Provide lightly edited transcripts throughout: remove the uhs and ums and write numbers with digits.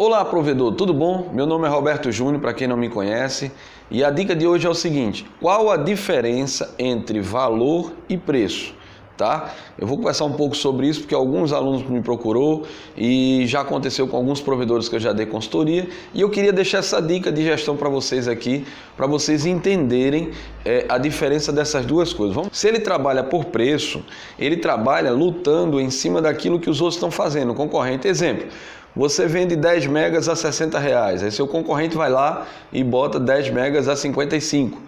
Olá, provedor, tudo bom? Meu nome é Roberto Júnior, para quem não me conhece, e a dica de hoje é o seguinte: qual a diferença entre valor e preço? Tá? Eu vou conversar um pouco sobre isso porque alguns alunos me procurou e já aconteceu com alguns provedores que eu já dei consultoria, e eu queria deixar essa dica de gestão para vocês aqui, para vocês entenderem a diferença dessas duas coisas. Se ele trabalha por preço, ele trabalha lutando em cima daquilo que os outros estão fazendo, concorrente. Exemplo: você vende 10 megas a R$60, aí seu concorrente vai lá e bota 10 megas a 55.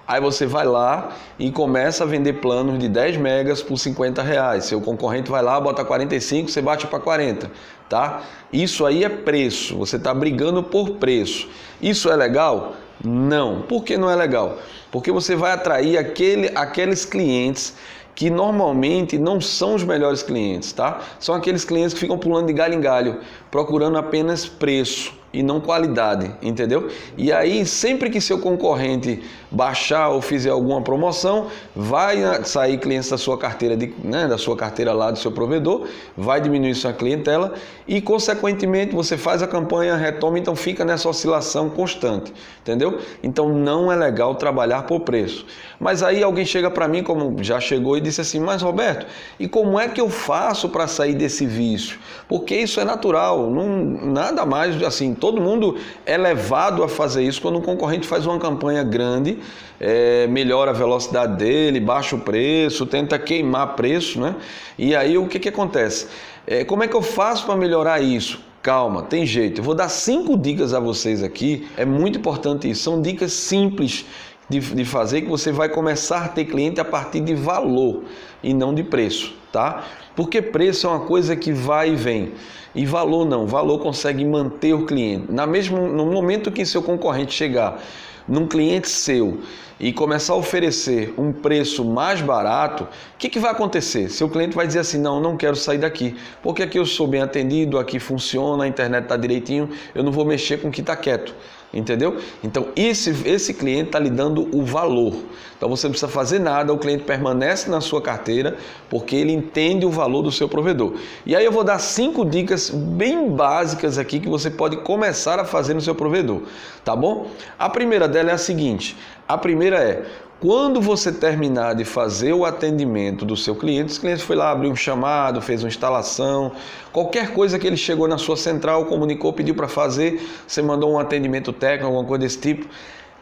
Aí você vai lá e começa a vender planos de 10 megas por R$50. Seu concorrente vai lá, bota 45, você bate para 40, tá? Isso aí é preço, você está brigando por preço. Isso é legal? Não. Por que não é legal? Porque você vai atrair aqueles clientes que normalmente não são os melhores clientes, tá? São aqueles clientes que ficam pulando de galho em galho, procurando apenas preço e não qualidade, entendeu? E aí, sempre que seu concorrente baixar ou fizer alguma promoção, vai sair clientes da sua carteira, da sua carteira lá do seu provedor, vai diminuir sua clientela e, consequentemente, você faz a campanha, retoma, então fica nessa oscilação constante, entendeu? Então, não é legal trabalhar por preço. Mas aí alguém chega para mim, como já chegou, e disse assim: mas Roberto, e como é que eu faço para sair desse vício? Porque isso é natural, nada mais assim, todo mundo é levado a fazer isso quando um concorrente faz uma campanha grande, melhora a velocidade dele, baixa o preço, tenta queimar preço, né? E aí o que acontece? Como é que eu faço para melhorar isso? Calma, tem jeito. Eu vou dar 5 dicas a vocês aqui, é muito importante isso, são dicas simples de fazer, que você vai começar a ter cliente a partir de valor e não de preço, tá? Porque preço é uma coisa que vai e vem, e valor não. Valor consegue manter o cliente. No momento que seu concorrente chegar num cliente seu e começar a oferecer um preço mais barato, o que vai acontecer? Seu cliente vai dizer assim: não quero sair daqui, porque aqui eu sou bem atendido, aqui funciona, a internet está direitinho, eu não vou mexer com o que está quieto. Entendeu? Então esse cliente está lhe dando o valor. Então você não precisa fazer nada, o cliente permanece na sua carteira porque ele entende o valor do seu provedor. E aí eu vou dar 5 dicas bem básicas aqui que você pode começar a fazer no seu provedor, tá bom? A primeira dela é a seguinte: a primeira é: quando você terminar de fazer o atendimento do seu cliente, esse cliente foi lá, abriu um chamado, fez uma instalação, qualquer coisa que ele chegou na sua central, comunicou, pediu para fazer, você mandou um atendimento técnico, alguma coisa desse tipo,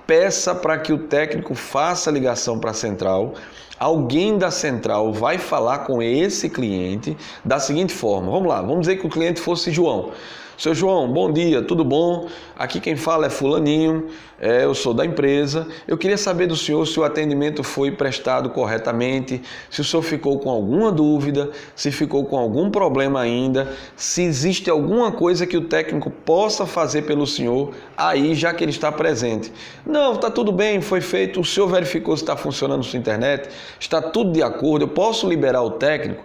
peça para que o técnico faça a ligação para a central. Alguém da central vai falar com esse cliente da seguinte forma: vamos lá, vamos dizer que o cliente fosse João. Seu João, bom dia, tudo bom? Aqui quem fala é fulaninho, eu sou da empresa. Eu queria saber do senhor se o atendimento foi prestado corretamente, se o senhor ficou com alguma dúvida, se ficou com algum problema ainda, se existe alguma coisa que o técnico possa fazer pelo senhor aí, já que ele está presente. Não, está tudo bem, foi feito, o senhor verificou se está funcionando sua internet, está tudo de acordo, eu posso liberar o técnico?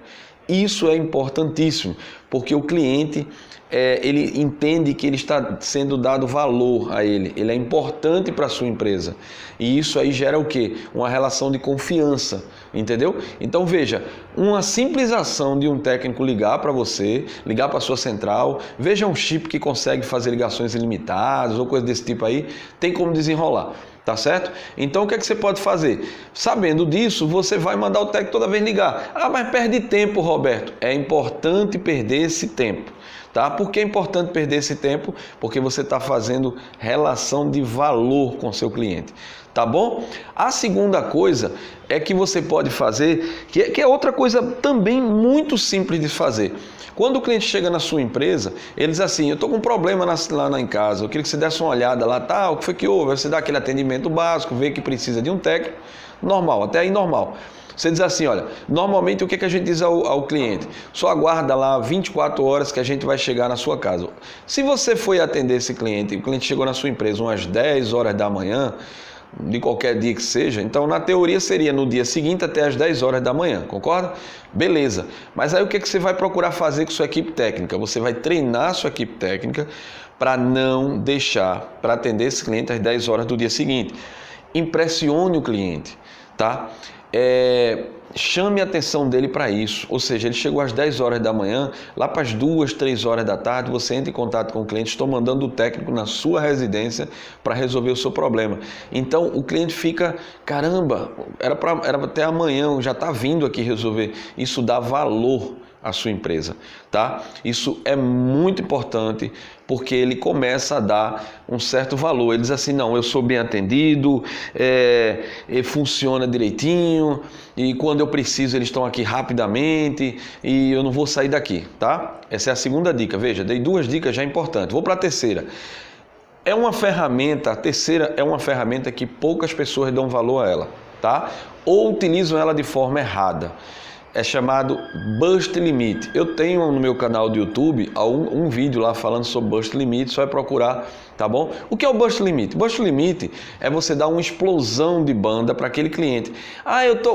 Isso é importantíssimo, porque o cliente ele entende que ele está sendo dado valor a ele é importante para a sua empresa. E isso aí gera o quê? Uma relação de confiança, entendeu? Então veja, uma simples ação de um técnico ligar para você, ligar para a sua central, veja um chip que consegue fazer ligações ilimitadas ou coisa desse tipo aí, tem como desenrolar. Tá certo? Então o que é que você pode fazer? Sabendo disso, você vai mandar o técnico toda vez ligar. Ah, mas perde tempo, Roberto. É importante perder esse tempo. Tá? Por que é importante perder esse tempo? Porque você está fazendo relação de valor com o seu cliente. Tá bom? A segunda coisa é que você pode fazer, que é outra coisa também muito simples de fazer. Quando o cliente chega na sua empresa, ele diz assim: eu estou com um problema lá em casa, eu queria que você desse uma olhada lá, tá? O que foi que houve? Você dá aquele atendimento básico, vê que precisa de um técnico, normal, até aí normal. Você diz assim: olha, normalmente o que a gente diz ao cliente? Só aguarda lá 24 horas que a gente vai chegar na sua casa. Se você foi atender esse cliente, o cliente chegou na sua empresa umas 10 horas da manhã, de qualquer dia que seja, então na teoria seria no dia seguinte até as 10 horas da manhã, concorda? Beleza, mas aí o que você vai procurar fazer com sua equipe técnica? Você vai treinar sua equipe técnica para não deixar para atender esse cliente às 10 horas do dia seguinte. Impressione o cliente, tá? chame a atenção dele para isso, ou seja, ele chegou às 10 horas da manhã, lá para as 2, 3 horas da tarde, você entra em contato com o cliente, estou mandando o técnico na sua residência para resolver o seu problema. Então o cliente fica, caramba, era até amanhã, já está vindo aqui resolver. Isso dá valor à sua empresa, tá? Isso é muito importante porque ele começa a dar um certo valor. Ele diz assim, não, eu sou bem atendido, funciona direitinho e quando eu preciso eles estão aqui rapidamente e eu não vou sair daqui, tá? Essa é a segunda dica. Veja, dei 2 dicas já importantes. Vou para a terceira. A terceira é uma ferramenta que poucas pessoas dão valor a ela, tá? Ou utilizam ela de forma errada. É chamado Burst Limit. Eu tenho no meu canal do YouTube um vídeo lá falando sobre Burst Limit, só é procurar, tá bom? O que é o Burst Limit? Burst Limit é você dar uma explosão de banda para aquele cliente.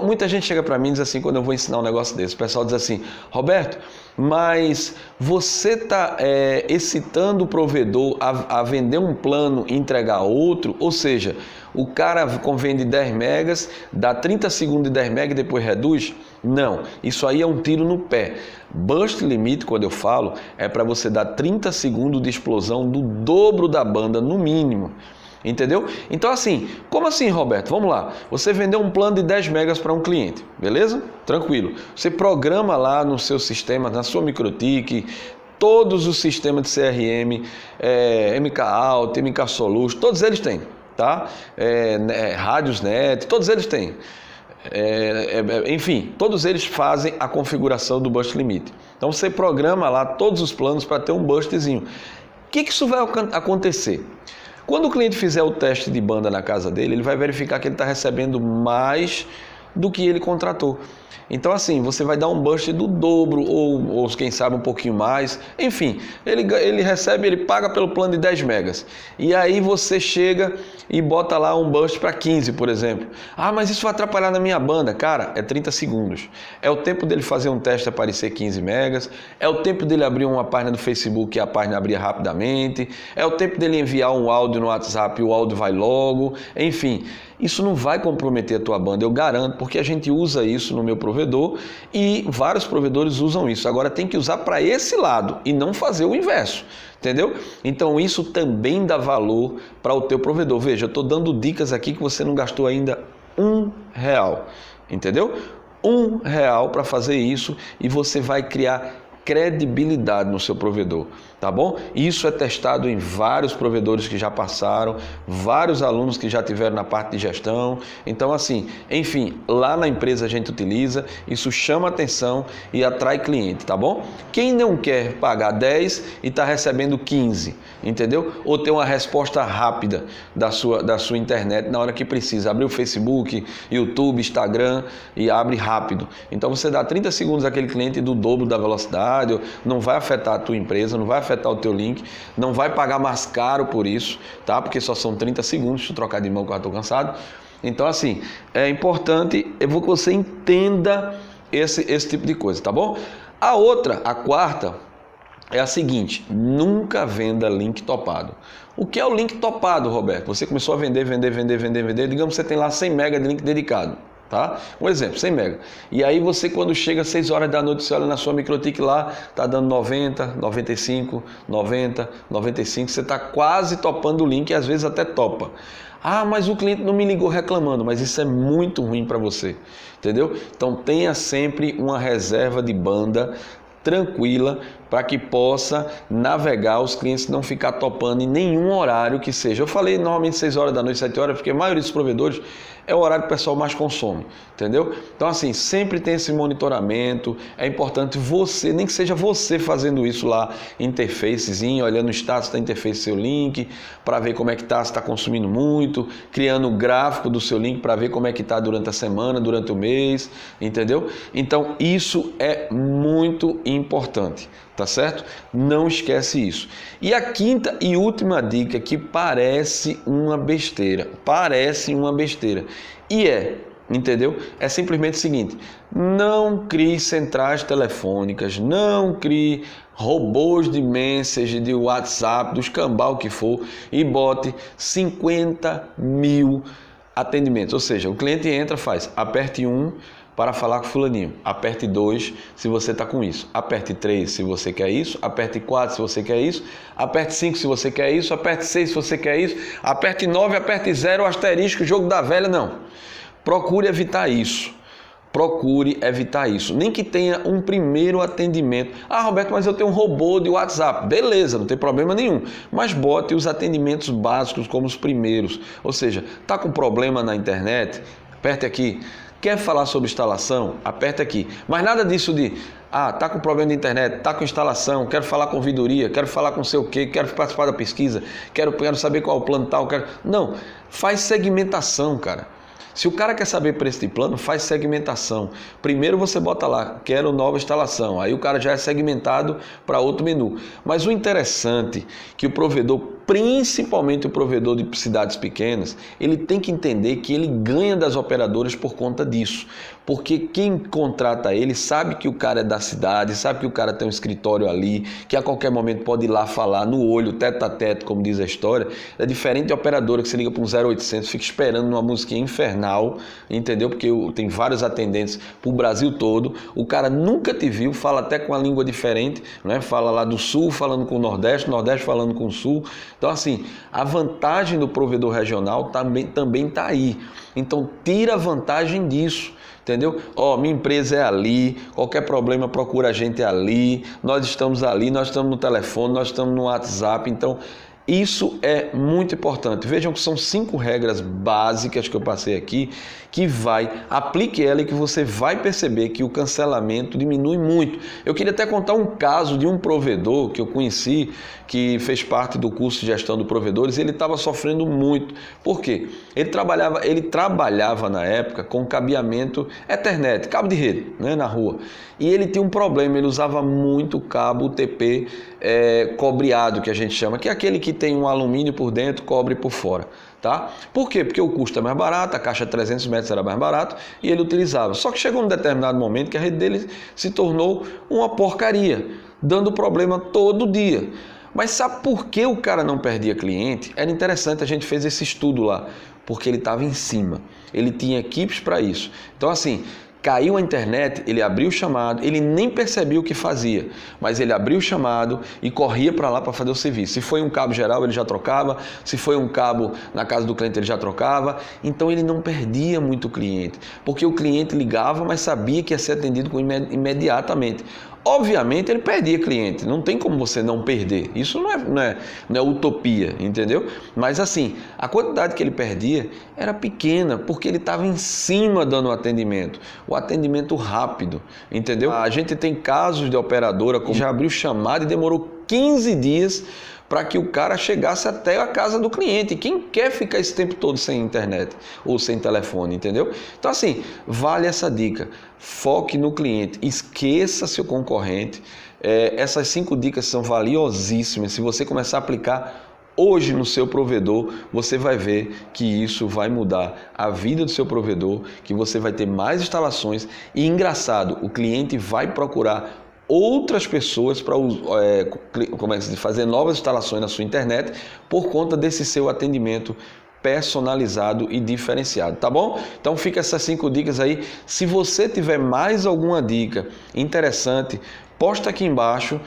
Muita gente chega para mim e diz assim, quando eu vou ensinar um negócio desse, o pessoal diz assim, Roberto, mas você está excitando o provedor a vender um plano e entregar outro, ou seja, o cara vende 10 megas, dá 30 segundos de 10 megas e depois reduz? Não, isso aí é um tiro no pé. Burst Limit, quando eu falo, é para você dar 30 segundos de explosão do dobro da banda, no mínimo. Entendeu? Então assim, como assim, Roberto? Vamos lá. Você vendeu um plano de 10 megas para um cliente, beleza? Tranquilo. Você programa lá no seu sistema, na sua MikroTik, todos os sistemas de CRM, MK Alt, MK Solution, todos eles têm, tá? Radiosnet, todos eles têm. Enfim, todos eles fazem a configuração do Burst Limit. Então você programa lá todos os planos para ter um burstzinho. O que isso vai acontecer? Quando o cliente fizer o teste de banda na casa dele, ele vai verificar que ele está recebendo mais do que ele contratou. Então assim, você vai dar um burst do dobro ou quem sabe um pouquinho mais. Enfim, ele paga pelo plano de 10 megas. E aí você chega e bota lá um burst para 15, por exemplo. Mas isso vai atrapalhar na minha banda. Cara, é 30 segundos. É o tempo dele fazer um teste aparecer 15 megas. É o tempo dele abrir uma página do Facebook e a página abrir rapidamente. É o tempo dele enviar um áudio no WhatsApp e o áudio vai logo. Enfim, isso não vai comprometer a tua banda, eu garanto, porque a gente usa isso no meu provedor e vários provedores usam isso. Agora tem que usar para esse lado e não fazer o inverso, entendeu? Então isso também dá valor para o teu provedor. Veja, eu estou dando dicas aqui que você não gastou ainda R$1, entendeu? R$1 para fazer isso e você vai criar credibilidade no seu provedor, tá bom? Isso é testado em vários provedores que já passaram, vários alunos que já tiveram na parte de gestão. Então assim, enfim, lá na empresa a gente utiliza, isso chama atenção e atrai cliente, tá bom? Quem não quer pagar 10 e está recebendo 15, entendeu? Ou ter uma resposta rápida da sua internet na hora que precisa, abrir o Facebook, YouTube, Instagram e abre rápido. Então você dá 30 segundos àquele cliente do dobro da velocidade, não vai afetar a tua empresa, não vai afetar o teu link, não vai pagar mais caro por isso, tá? Porque só são 30 segundos, deixa eu trocar de mão que eu estou cansado. Então assim, é importante que você entenda esse tipo de coisa, tá bom? A quarta, é a seguinte, nunca venda link topado. O que é o link topado, Roberto? Você começou a vender, digamos que você tem lá 100 MB de link dedicado. Tá? Um exemplo, 100 MB. E aí você, quando chega às 6 horas da noite, você olha na sua MikroTik lá, tá dando 90, 95, 90, 95, você está quase topando o link e às vezes até topa. Mas o cliente não me ligou reclamando, mas isso é muito ruim para você, entendeu? Então tenha sempre uma reserva de banda tranquila para que possa navegar, os clientes não ficar topando em nenhum horário que seja. Eu falei normalmente 6 horas da noite, 7 horas, porque a maioria dos provedores é o horário que o pessoal mais consome, entendeu? Então assim, sempre tem esse monitoramento, é importante você, nem que seja você fazendo isso lá, interfacezinho, olhando o status da interface do seu link, para ver como é que está, se está consumindo muito, criando o gráfico do seu link para ver como é que está durante a semana, durante o mês, entendeu? Então isso é muito importante, tá certo? Não esquece isso. E a quinta e última dica que parece uma besteira, e entendeu? É simplesmente o seguinte, não crie centrais telefônicas, não crie robôs de message, de WhatsApp, do escambau que for, e bote 50 mil atendimentos, ou seja, o cliente entra, faz aperte 1 para falar com fulaninho, aperte 2 se você está com isso, aperte 3 se você quer isso, aperte 4 se você quer isso, aperte 5 se você quer isso, aperte 6 se você quer isso, aperte 9, aperte 0, asterisco, jogo da velha, não. Procure evitar isso. Procure evitar isso. Nem que tenha um primeiro atendimento. Ah, Roberto, mas eu tenho um robô de WhatsApp. Beleza, não tem problema nenhum. Mas bote os atendimentos básicos como os primeiros. Ou seja, está com problema na internet? Aperte aqui. Quer falar sobre instalação? Aperte aqui. Mas nada disso de, tá com problema de internet, tá com instalação, quero falar com ouvidoria, quero falar com sei o quê, quero participar da pesquisa, quero saber qual é o plano tal, Não, faz segmentação, cara. Se o cara quer saber preço de plano, faz segmentação. Primeiro você bota lá, quero nova instalação. Aí o cara já é segmentado para outro menu. Mas o interessante é que o provedor, principalmente o provedor de cidades pequenas, ele tem que entender que ele ganha das operadoras por conta disso. Porque quem contrata ele sabe que o cara é da cidade, sabe que o cara tem um escritório ali, que a qualquer momento pode ir lá falar no olho, teto a teto, como diz a história. É diferente de operadora que você liga para um 0800, fica esperando uma musiquinha infernal, entendeu? Porque tem vários atendentes para o Brasil todo, o cara nunca te viu, fala até com uma língua diferente, né? Fala lá do sul falando com o Nordeste, Nordeste falando com o sul. Então assim, a vantagem do provedor regional também está aí. Então tira a vantagem disso. Entendeu? Minha empresa é ali, qualquer problema procura a gente ali, nós estamos ali, nós estamos no telefone, nós estamos no WhatsApp, então isso é muito importante. Vejam que são 5 regras básicas que eu passei aqui, que aplique ela e que você vai perceber que o cancelamento diminui muito. Eu queria até contar um caso de um provedor que eu conheci, que fez parte do curso de gestão de provedores, e ele estava sofrendo muito. Por quê? Ele trabalhava na época com cabeamento Ethernet, cabo de rede, né, na rua. E ele tinha um problema, ele usava muito cabo UTP cobreado, que a gente chama, que é aquele que tem um alumínio por dentro, cobre por fora. Tá? Por quê? Porque o custo é mais barato, a caixa de 300 metros era mais barato e ele utilizava. Só que chegou um determinado momento que a rede dele se tornou uma porcaria, dando problema todo dia. Mas sabe por que o cara não perdia cliente? Era interessante, a gente fez esse estudo lá, porque ele estava em cima, ele tinha equipes para isso. Então assim, caiu a internet, ele abriu o chamado, ele nem percebia o que fazia, mas ele abriu o chamado e corria para lá para fazer o serviço. Se foi um cabo geral, ele já trocava, se foi um cabo na casa do cliente, ele já trocava. Então ele não perdia muito cliente, porque o cliente ligava, mas sabia que ia ser atendido imediatamente. Obviamente ele perdia cliente, não tem como você não perder, isso não é utopia, entendeu? Mas assim, a quantidade que ele perdia era pequena, porque ele estava em cima dando o atendimento rápido, entendeu? A gente tem casos de operadora que já abriu chamada e demorou 15 dias para que o cara chegasse até a casa do cliente. Quem quer ficar esse tempo todo sem internet ou sem telefone, entendeu? Então assim, vale essa dica. Foque no cliente, esqueça seu concorrente. Essas 5 dicas são valiosíssimas. Se você começar a aplicar hoje no seu provedor, você vai ver que isso vai mudar a vida do seu provedor, que você vai ter mais instalações e, engraçado, o cliente vai procurar outras pessoas para fazer novas instalações na sua internet por conta desse seu atendimento personalizado e diferenciado, tá bom? Então fica essas 5 dicas aí. Se você tiver mais alguma dica interessante, posta aqui embaixo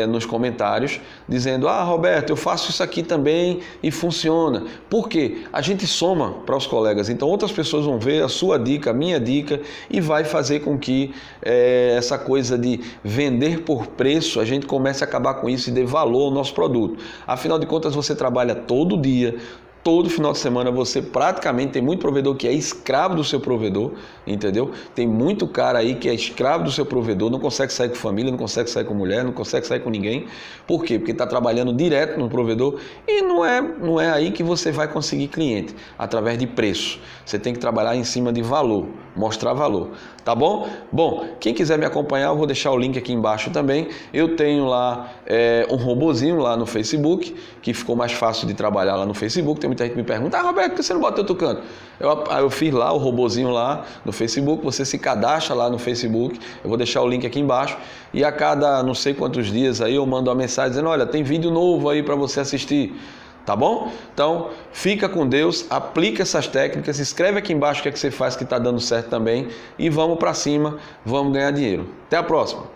nos comentários, dizendo: Roberto, eu faço isso aqui também e funciona. Por quê? A gente soma para os colegas, então outras pessoas vão ver a sua dica, a minha dica, e vai fazer com que essa coisa de vender por preço, a gente comece a acabar com isso e dê valor ao nosso produto. Afinal de contas, você trabalha todo dia, todo final de semana, você praticamente, tem muito provedor que é escravo do seu provedor, entendeu? Tem muito cara aí que é escravo do seu provedor, não consegue sair com família, não consegue sair com mulher, não consegue sair com ninguém. Por quê? Porque está trabalhando direto no provedor e não é aí que você vai conseguir cliente, através de preço. Você tem que trabalhar em cima de valor, mostrar valor, tá bom? Bom, quem quiser me acompanhar, eu vou deixar o link aqui embaixo também. Eu tenho lá um robozinho lá no Facebook, que ficou mais fácil de trabalhar lá no Facebook. Tem muita gente que me pergunta: Roberto, por que você não bota outro canto? Eu fiz lá o robozinho lá no Facebook, você se cadastra lá no Facebook, eu vou deixar o link aqui embaixo, e a cada não sei quantos dias aí eu mando uma mensagem dizendo: olha, tem vídeo novo aí para você assistir. Tá bom? Então, fica com Deus, aplica essas técnicas, escreve aqui embaixo o que é que você faz que está dando certo também e vamos para cima, vamos ganhar dinheiro. Até a próxima!